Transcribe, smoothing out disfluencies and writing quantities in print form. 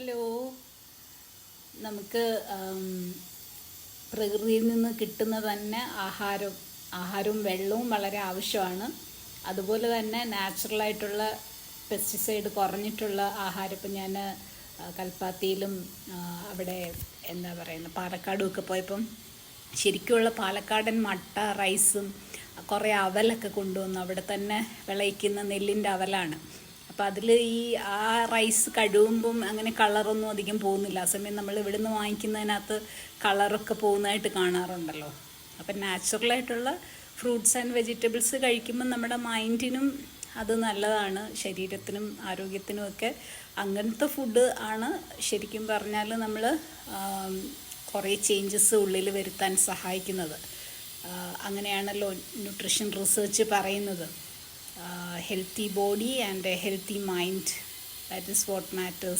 Hello. നമുക്ക് പ്രകൃതിയിൽ നിന്ന് കിട്ടുന്ന തന്നെ ആഹാരവും വെള്ളവും വളരെ ആവശ്യമാണ്. അതുപോലെ തന്നെ നാച്ചുറലായിട്ടുള്ള പെസ്റ്റിസൈഡ് കുറഞ്ഞിട്ടുള്ള ആഹാരം. ഇപ്പം ഞാൻ കൽപ്പാത്തിയിലും അവിടെ എന്താ പറയുന്നത് പാലക്കാടും ഒക്കെ പോയപ്പം ശരിക്കുമുള്ള പാലക്കാടൻ മട്ട റൈസും കുറേ അവലൊക്കെ കൊണ്ടുവന്നു. അവിടെ തന്നെ വിളയിക്കുന്ന നെല്ലിൻ്റെ അവലാണ്. അപ്പോൾ അതിൽ ആ റൈസ് കഴുകുമ്പം അങ്ങനെ കളറൊന്നും അധികം പോകുന്നില്ല. ആ സമയം നമ്മൾ ഇവിടുന്ന് വാങ്ങിക്കുന്നതിനകത്ത് കളറൊക്കെ പോകുന്നതായിട്ട് കാണാറുണ്ടല്ലോ. അപ്പം നാച്ചുറലായിട്ടുള്ള ഫ്രൂട്ട്സ് ആൻഡ് വെജിറ്റബിൾസ് കഴിക്കുമ്പം നമ്മുടെ മൈൻഡിനും അത് നല്ലതാണ്, ശരീരത്തിനും ആരോഗ്യത്തിനും ഒക്കെ. അങ്ങനത്തെ ഫുഡ് ആണ് ശരിക്കും പറഞ്ഞാൽ നമ്മൾ കുറേ ചേഞ്ചസ് ഉള്ളിൽ വരുത്താൻ സഹായിക്കുന്നത്. അങ്ങനെയാണല്ലോ ന്യൂട്രീഷൻ റിസർച്ച് പറയുന്നത്. Healthy body and a healthy mind, that is what matters.